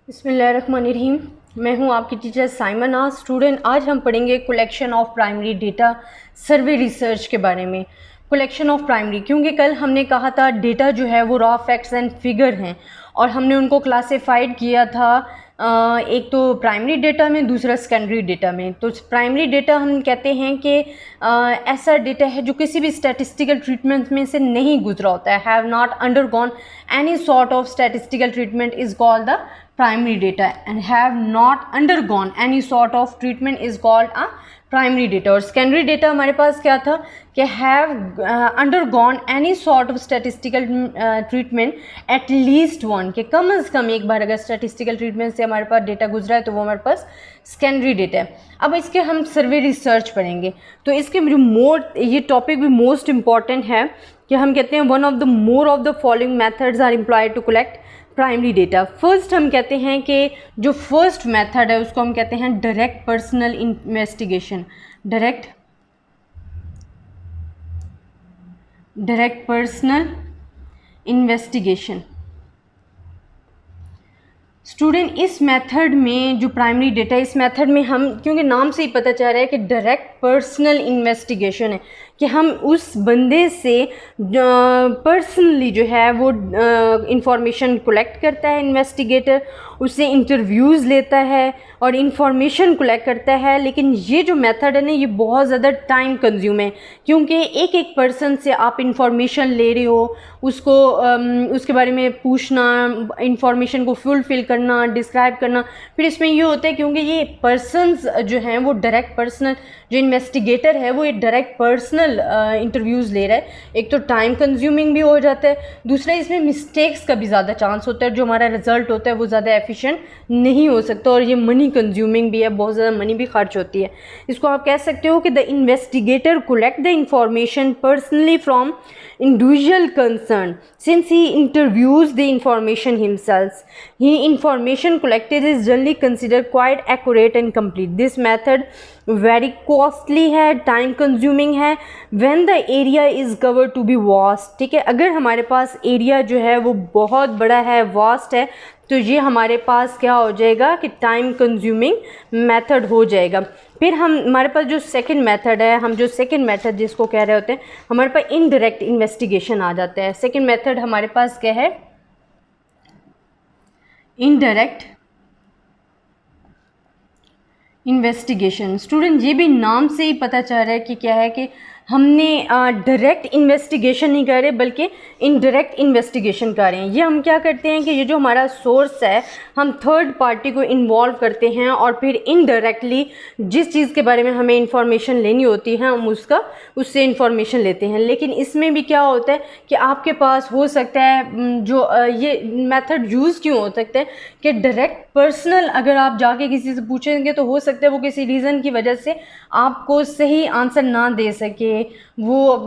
बिस्मिल्लाहिर्रहमानिर्रहीम। मैं हूं आपकी टीचर साइमन आज। स्टूडेंट, आज हम पढ़ेंगे collection of primary data survey research के बारे में। कलेक्शन ऑफ प्राइमरी, क्योंकि कल हमने कहा था डेटा जो है वो रॉ फैक्ट्स एंड फिगर हैं और हमने उनको क्लासिफाइड किया था एक तो प्राइमरी डेटा में, दूसरा सेकेंडरी डेटा में। तो प्राइमरी डेटा हम कहते हैं कि ऐसा डेटा है जो किसी भी स्टैटिस्टिकल ट्रीटमेंट में से नहीं गुजरा होता है, have not undergone any sort of statistical treatment is called the primary data, and have not undergone any sort of treatment is called a primary data. और सेकेंडरी डेटा हमारे पास क्या था कि have undergone any sort of statistical treatment at least one, के कम से कम एक बार अगर statistical treatment से हमारे पास डेटा गुजरा है तो वो हमारे पास सेकेंडरी डेटा है। अब इसके हम सर्वे रिसर्च पढ़ेंगे, तो इसके जो ये टॉपिक भी मोस्ट इम्पॉर्टेंट है कि हम कहते हैं one of the more of the following methods are employed to collect primary data. First हम कहते हैं कि जो फर्स्ट मेथड है उसको हम कहते हैं direct personal investigation. Direct personal investigation. Student, इस मेथड में जो प्राइमरी डेटा, इस मेथड में हम, क्योंकि नाम से ही पता चल रहा है कि डायरेक्ट पर्सनल इन्वेस्टिगेशन है कि हम उस बंदे से पर्सनली जो है वो इंफॉर्मेशन कलेक्ट करता है इन्वेस्टिगेटर, उससे इंटरव्यूज़ लेता है और इन्फॉर्मेशन कलेक्ट करता है। लेकिन ये जो मेथड है ना, ये बहुत ज़्यादा टाइम कंज्यूम है, क्योंकि एक एक पर्सन से आप इंफॉर्मेशन ले रहे हो, उसको उसके बारे में पूछना, इंफॉर्मेशन को फुलफिल करना, डिस्क्राइब करना। फिर इसमें ये होता है क्योंकि ये पर्सनस जो हैं वो डायरेक्ट पर्सनल, जो इन्वेस्टिगेटर है वो एक डायरेक्ट पर्सनल इंटरव्यूज़ ले रहा है, एक तो टाइम कंज्यूमिंग भी हो जाता है, दूसरा इसमें मिस्टेक्स का भी ज़्यादा चांस होता है, जो हमारा रिजल्ट होता है वो ज़्यादा एफिशिएंट नहीं हो सकता, और ये मनी कंज्यूमिंग भी है, बहुत ज़्यादा मनी भी खर्च होती है। इसको आप कह सकते हो कि the investigator collect the information personally from individual concerned since he interviews the information himself. He information collected is generally considered quite accurate and complete. This method very costly है, time consuming है, when the area is covered to be vast। ठीक है, अगर हमारे पास area जो है वो बहुत बड़ा है, वास्ट है, तो ये हमारे पास क्या हो जाएगा कि टाइम कंज्यूमिंग मेथड हो जाएगा। फिर हमारे पास जो सेकंड मेथड है, हम जो सेकंड मेथड जिसको कह रहे होते हैं, हमारे पास इनडायरेक्ट इन्वेस्टिगेशन आ जाता है। सेकंड मेथड हमारे पास क्या है? Indirect investigation. स्टूडेंट, ये भी नाम से ही पता चल रहा है कि क्या है कि हमने डायरेक्ट इन्वेस्टिगेशन नहीं कर रहे बल्कि इनडायरेक्ट इन्वेस्टिगेशन कर रहे हैं। ये हम क्या करते हैं कि ये जो हमारा सोर्स है, हम थर्ड पार्टी को इन्वॉल्व करते हैं और फिर इनडायरेक्टली जिस चीज़ के बारे में हमें इंफॉर्मेशन लेनी होती है हम उससे इंफॉर्मेशन लेते हैं। लेकिन इसमें भी क्या होता है कि आपके पास हो सकता है जो ये मेथड यूज़ क्यों हो सकता है कि डायरेक्ट पर्सनल अगर आप जाके किसी से पूछेंगे तो हो सकता है वो किसी रीज़न की वजह से आपको सही आंसर ना दे सके, वो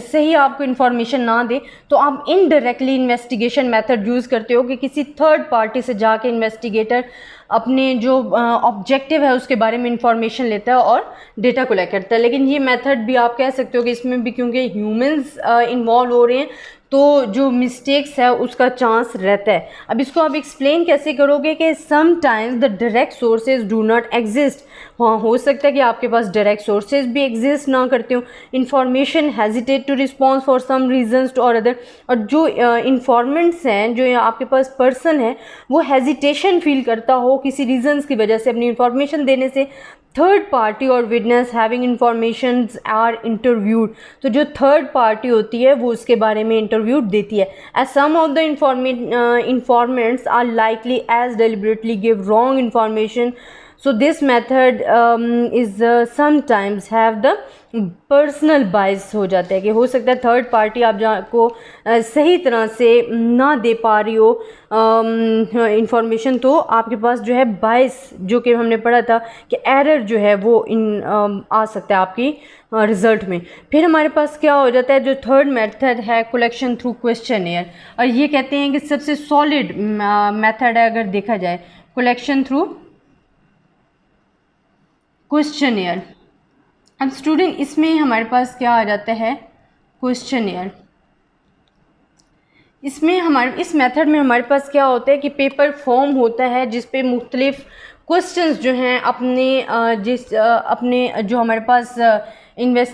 सही आपको इन्फॉर्मेशन ना दे, तो आप इनडायरेक्टली इन्वेस्टिगेशन मेथड यूज़ करते हो कि किसी थर्ड पार्टी से जाके इन्वेस्टिगेटर अपने जो ऑब्जेक्टिव है उसके बारे में इंफॉर्मेशन लेता है और डेटा कलेक्ट करता है। लेकिन ये मेथड भी आप कह सकते हो कि इसमें भी क्योंकि ह्यूमंस इन्वॉल्व हो रहे हैं तो जो मिस्टेक्स है उसका चांस रहता है। अब इसको आप एक्सप्लेन कैसे करोगे कि sometimes the direct sources do not exist. हाँ, हो सकता है कि आपके पास डायरेक्ट सोर्सेज भी एग्जिस्ट ना करते हो, information hesitate to response for some reasons और अदर, और जो इंफॉर्मेंट्स हैं, जो आपके पास पर्सन है, वो हेजिटेशन फील करता हो किसी रीजन्स की वजह से अपनी इंफॉर्मेशन देने से। थर्ड पार्टी और witness having information are interviewed, तो जो थर्ड पार्टी होती है वो उसके बारे में इंटरव्यू देती है। As some of the informants are likely as deliberately give wrong information, so this method is sometimes have the personal bias हो जाता है कि हो सकता है थर्ड पार्टी आप को सही तरह से ना दे पा रही हो इंफॉर्मेशन, तो आपके पास जो है बाइस, जो कि हमने पढ़ा था कि एरर जो है वो आ सकता है आपकी रिज़ल्ट में। फिर हमारे पास क्या हो जाता है, जो थर्ड मेथड है कलेक्शन थ्रू क्वेश्चनेयर, और ये कहते हैं कि सबसे सॉलिड मेथड है अगर देखा जाए, कलेक्शन थ्रू क्वेश्चनेयर। अब स्टूडेंट, इसमें हमारे पास क्या आ जाता है, क्वेश्चनेयर। इसमें इस मेथड में हमारे पास क्या होता है कि पेपर फॉर्म होता है जिस पे मुख्तलिफ क्वेश्चंस जो हैं अपने जो हमारे पास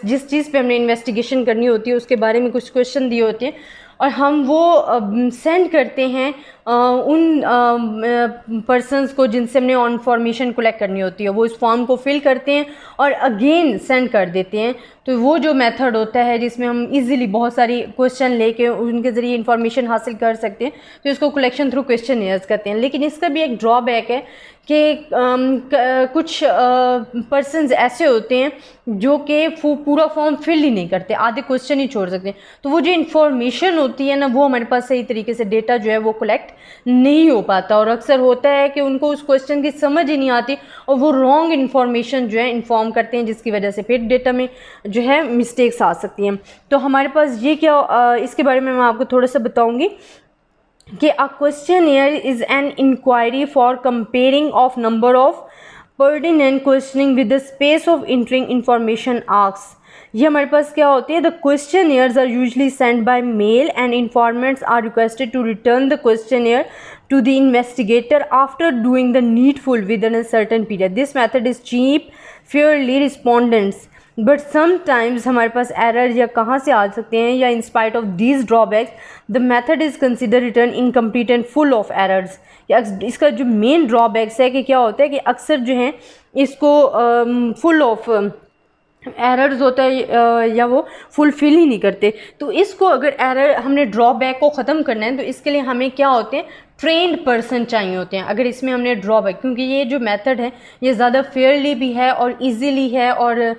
जिस चीज़ पे हमने इन्वेस्टिगेशन करनी होती है उसके बारे में कुछ क्वेश्चन दिए होते हैं और हम वो सेंड करते हैं उन पर्सनस को जिनसे हमने इन्फॉर्मेशन कलेक्ट करनी होती है। वो इस फॉर्म को फिल करते हैं और अगेन सेंड कर देते हैं। तो वो जो मेथड होता है जिसमें हम इजीली बहुत सारी क्वेश्चन लेके उनके ज़रिए इंफॉर्मेशन हासिल कर सकते हैं, तो इसको कलेक्शन थ्रू क्वेश्चनियर्स कहते हैं। लेकिन इसका भी एक ड्रॉबैक है कि कुछ पर्सनस ऐसे होते हैं जो कि पूरा फॉर्म फिल ही नहीं करते, आधे क्वेश्चन ही छोड़ सकते हैं। तो वो जो इन्फॉर्मेशन होती है ना, वो हमारे पास सही तरीके से डेटा जो है वो कलेक्ट नहीं हो पाता और अक्सर होता है कि उनको उस क्वेश्चन की समझ ही नहीं आती और वो रॉन्ग इन्फॉर्मेशन जो है इन्फॉर्म करते हैं, जिसकी वजह से फिर डेटा में जो है मिस्टेक्स आ सकती हैं। तो हमारे पास ये क्या इसके बारे में मैं आपको थोड़ा सा बताऊँगी कि a questionnaire is an inquiry for comparing of number of pertinent questioning with the space of entering information asked। ये हमारे पास क्या होती है, the questionnaires are usually send by mail and informants are requested to return the questionnaire to the investigator after doing the needful within a certain period. This method is cheap, fairly respondents, but sometimes हमारे पास error या कहाँ से आ सकते हैं या in spite of these drawbacks the method is consider return incomplete and full of errors. इसका जो main drawbacks है कि क्या होता है कि अक्सर जो है इसको फुल ऑफ एरर्स होता है या वो फुलफ़िल ही नहीं करते। तो इसको अगर एरर हमने ड्रॉबैक को ख़त्म करना है तो इसके लिए हमें क्या होते हैं, ट्रेंड पर्सन चाहिए होते हैं। अगर इसमें हमने ड्रॉबैक, क्योंकि ये जो मेथड है ये ज़्यादा फेयरली भी है और इजीली है और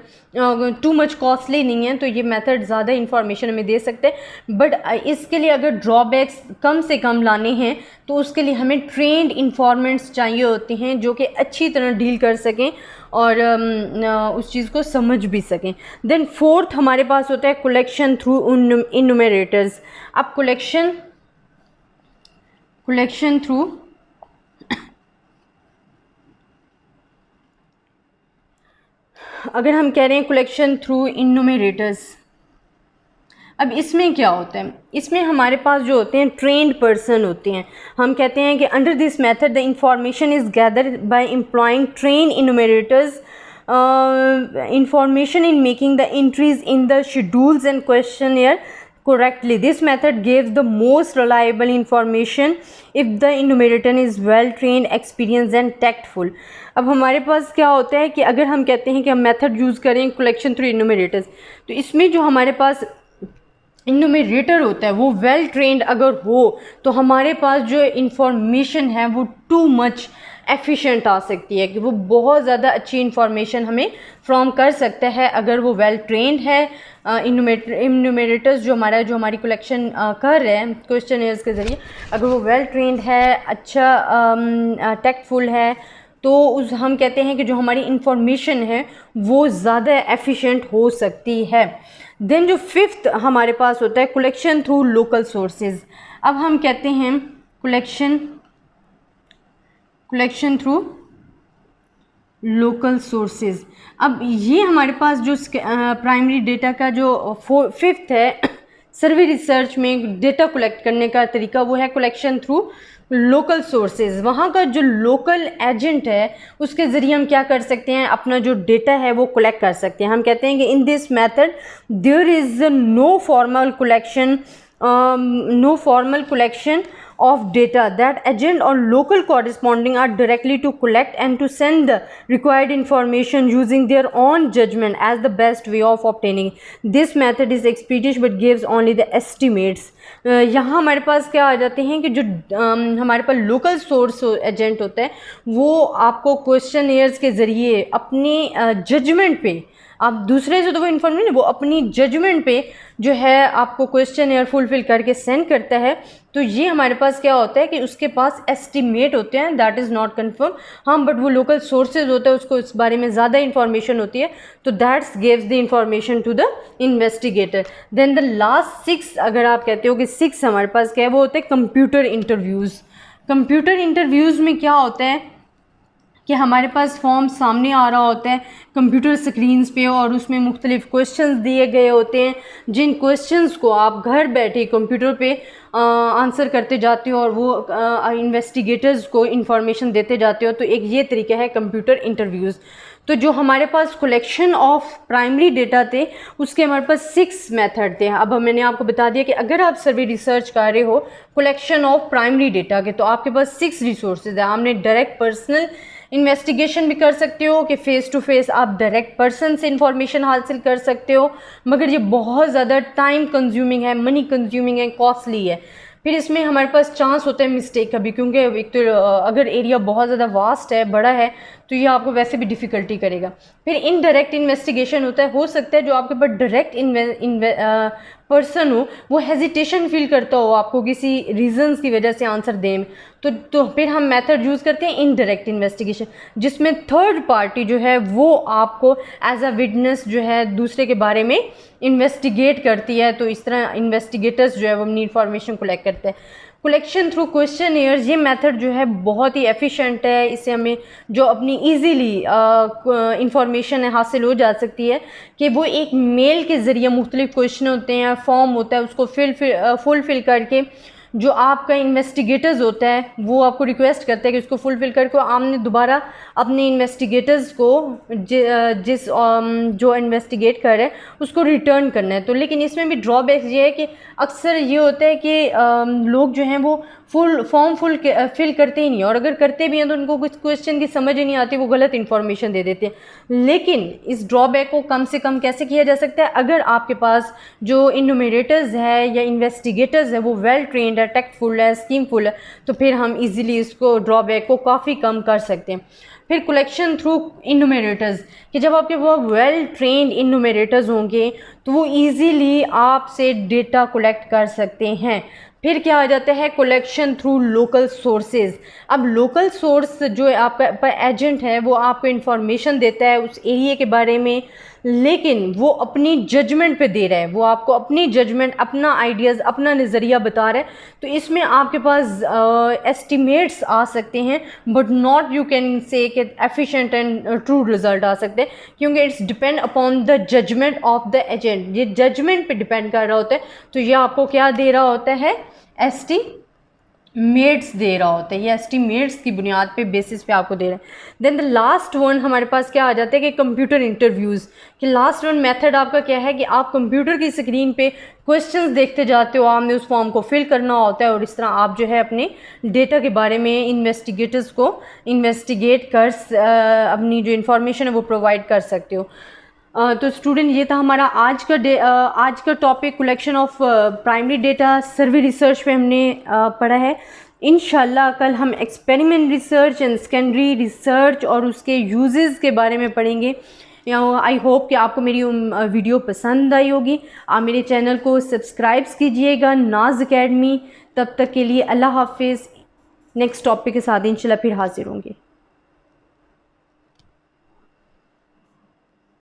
टू मच कॉस्टली नहीं है, तो ये मेथड ज़्यादा इन्फॉर्मेशन हमें दे सकते हैं। बट इसके लिए अगर ड्रॉबैक्स कम से कम लाने हैं तो उसके लिए हमें ट्रेंड इन्फॉर्मेंट्स चाहिए होते हैं जो कि अच्छी तरह डील कर सकें और उस चीज़ को समझ भी सकें। देन फोर्थ हमारे पास होता है कलेक्शन थ्रू इन्यूमरेटर्स। अब कलेक्शन थ्रू अगर हम कह रहे हैं कलेक्शन थ्रू इन्यूमरेटर्स, अब इसमें क्या होता है, इसमें हमारे पास जो होते हैं ट्रेंड पर्सन होते हैं। हम कहते हैं कि under this method the information is gathered by employing train enumerators information in making the entries in the schedules and questionnaire correctly. This method gives the most reliable information if the enumerator is well trained, experienced and tactful. अब हमारे पास क्या होता है कि अगर हम कहते हैं कि हम मेथड यूज़ करें कलेक्शन थ्रू इन्यूमरेटर्स, तो इसमें जो हमारे पास इन्यूमरेटर होता है वो वेल ट्रेंड अगर हो तो हमारे पास जो इंफॉर्मेशन है वो टू मच एफिशिएंट आ सकती है, कि वो बहुत ज़्यादा अच्छी इंफॉर्मेशन हमें फ्रॉम कर सकता है अगर वो वेल ट्रेंड है। इन्यूमरेटर्स जो हमारी कलेक्शन कर रहे हैं क्वेश्चनियर्स के ज़रिए, अगर वो वेल ट्रेंड है, अच्छा टेक्टफुल है, तो हम कहते हैं कि जो हमारी इंफॉर्मेशन है वो ज़्यादा एफिशिएंट हो सकती है। देन जो फिफ्थ हमारे पास होता है कलेक्शन थ्रू लोकल सोर्सेज। अब हम कहते हैं कलेक्शन थ्रू लोकल सोर्सेज। अब ये हमारे पास जो प्राइमरी डेटा का जो फिफ्थ है सर्वे रिसर्च में डेटा कलेक्ट करने का तरीका, वो है कलेक्शन थ्रू लोकल सोर्सेज। वहाँ का जो लोकल एजेंट है उसके ज़रिए हम क्या कर सकते हैं, अपना जो डेटा है वो कलेक्ट कर सकते हैं। हम कहते हैं कि in this method there is no formal collection of data that agent or local corresponding are directly to collect and to send the required information using their own judgment as the best way of obtaining. This method is expeditious but gives only the estimates. यहाँ हमारे पास क्या आ जाते हैं कि जो हमारे पास local source agent होता है वो आपको क्वेश्चनियर्स के ज़रिए अपनी जजमेंट पे, आप दूसरे से तो वो इन्फॉर्मेशन वो अपनी जजमेंट पे जो है आपको क्वेश्चनियर फुलफिल करके सेंड करता है। तो ये हमारे पास क्या होता है कि उसके पास एस्टिमेट होते हैं, दैट इज़ नॉट कन्फर्म, हाँ, बट वो लोकल सोर्सेज होते हैं उसको इस बारे में ज़्यादा इंफॉर्मेशन होती है, तो that's gives the information to the investigator. Then the last 6, अगर आप कहते हो कि 6 हमारे पास क्या है, वो होते हैं कंप्यूटर इंटरव्यूज़। कंप्यूटर इंटरव्यूज़ में क्या होता है कि हमारे पास फॉर्म सामने आ रहा होता है कंप्यूटर स्क्रीन्स पे और उसमें मुख्तलिफ़ क्वेश्चंस दिए गए होते हैं, जिन क्वेश्चंस को आप घर बैठे कंप्यूटर पे आंसर करते जाते हो और वो इन्वेस्टिगेटर्स को इंफॉर्मेशन देते जाते हो। तो एक ये तरीका है कंप्यूटर इंटरव्यूज़। तो जो हमारे पास कलेक्शन ऑफ प्राइमरी डेटा थे उसके हमारे पास 6 मेथड थे। अब मैंने आपको बता दिया कि अगर आप सर्वे रिसर्च कर रहे हो कलेक्शन ऑफ प्राइमरी डेटा के, तो आपके पास 6 रिसोर्सेज है। आपने डायरेक्ट पर्सनल इन्वेस्टिगेशन भी कर सकते हो कि फ़ेस टू फेस आप डायरेक्ट पर्सन से इंफॉर्मेशन हासिल कर सकते हो, मगर ये बहुत ज़्यादा टाइम कंज्यूमिंग है, मनी कंज्यूमिंग है, कॉस्टली है। फिर इसमें हमारे पास चांस होता है मिस्टेक का भी, क्योंकि एक तो अगर एरिया बहुत ज़्यादा वास्ट है, बड़ा है, तो ये आपको वैसे भी डिफ़िकल्टी करेगा। फिर इनडायरेक्ट इन्वेस्टिगेशन होता है, हो सकता है जो आपके पास डायरेक्ट पर्सन हो वो हेजिटेशन फील करता हो आपको किसी रीज़न्स की वजह से आंसर दें, तो फिर हम मेथड यूज़ करते हैं इनडायरेक्ट इन्वेस्टिगेशन, जिसमें थर्ड पार्टी जो है वो आपको एज अ विटनेस जो है दूसरे के बारे में इन्वेस्टिगेट करती है। तो इस तरह इन्वेस्टिगेटर्स जो है वो अपनी इंफॉर्मेशन कलेक्ट करते हैं। कलेक्शन थ्रू क्वेश्चन एयर्स, ये मेथड जो है बहुत ही एफिशिएंट है। इससे हमें जो अपनी इजीली इंफॉर्मेशन है हासिल हो जा सकती है कि वो एक मेल के ज़रिए मुख्तलिफ क्वेश्चन होते हैं, फॉर्म होता है, उसको फुलफ़िल करके जो आपका इन्वेस्टिगेटर्स होता है वो आपको रिक्वेस्ट करता है कि उसको फुलफ़िल करके आपने दोबारा अपने इन्वेस्टिगेटर्स को जिस जो इन्वेस्टिगेट कर रहे हैं उसको रिटर्न करना है। तो लेकिन इसमें भी ड्रॉबैक्स ये है कि अक्सर ये होता है कि लोग जो हैं वो फॉर्म फिल करते ही नहीं, और अगर करते भी हैं तो उनको कुछ क्वेश्चन की समझ ही नहीं आती, वो गलत इन्फॉर्मेशन दे देते हैं। लेकिन इस ड्रॉबैक को कम से कम कैसे किया जा सकता है, अगर आपके पास जो इन्यूमरेटर्स है या इन्वेस्टिगेटर्स है वो वेल ट्रेंड है, टैक्टफुल है, स्कीमफुल है, तो फिर हम इजीली इसको ड्रॉबैक को काफ़ी कम कर सकते हैं। फिर कलेक्शन थ्रू इन्यूमरेटर्स, कि जब आपके वो वेल ट्रेंड इन्यूमरेटर्स होंगे तो वो इजीली आपसे डेटा कलेक्ट कर सकते हैं। फिर क्या आ जाता है कलेक्शन थ्रू लोकल सोर्सेज। अब लोकल सोर्स जो आपका एजेंट है वो आपको इंफॉर्मेशन देता है उस एरिया के बारे में, लेकिन वो अपनी जजमेंट पे दे रहा है, वो आपको अपनी जजमेंट, अपना आइडियाज़, अपना नज़रिया बता रहा है। तो इसमें आपके पास एस्टिमेट्स आ सकते हैं, but not you can say कि एफिशिएंट एंड ट्रू रिजल्ट आ सकते हैं, क्योंकि it's depend upon the judgement of the agent. ये जजमेंट पे डिपेंड कर रहा होता है। तो ये आपको क्या दे रहा होता है, एस्टीमेट्स दे रहा होता है, ये एस्टीमेट्स की बुनियाद पे बेसिस पे आपको दे रहा है। देन द लास्ट वन हमारे पास क्या आ जाता है कि कंप्यूटर इंटरव्यूज़, कि लास्ट वन मेथड आपका क्या है कि आप कंप्यूटर की स्क्रीन पे क्वेश्चंस देखते जाते हो, आपने उस फॉर्म को फिल करना होता है और इस तरह आप जो है अपने डेटा के बारे में इन्वेस्टिगेटर्स को इन्वेस्टिगेट कर अपनी जो इन्फॉर्मेशन है वो प्रोवाइड कर सकते हो। तो स्टूडेंट ये था हमारा आज का topic collection of primary data survey research पे हमने पढ़ा है। इंशाल्लाह कल हम experiment research and secondary research और उसके यूजेस के बारे में पढ़ेंगे। आई होप कि आपको मेरी वीडियो पसंद आई होगी। आप मेरे चैनल को सब्सक्राइब कीजिएगा, नाज अकेडमी। तब तक के लिए अल्लाह हाफिज़। नेक्स्ट टॉपिक के साथ इंशाल्लाह फिर हाजिर होंगे।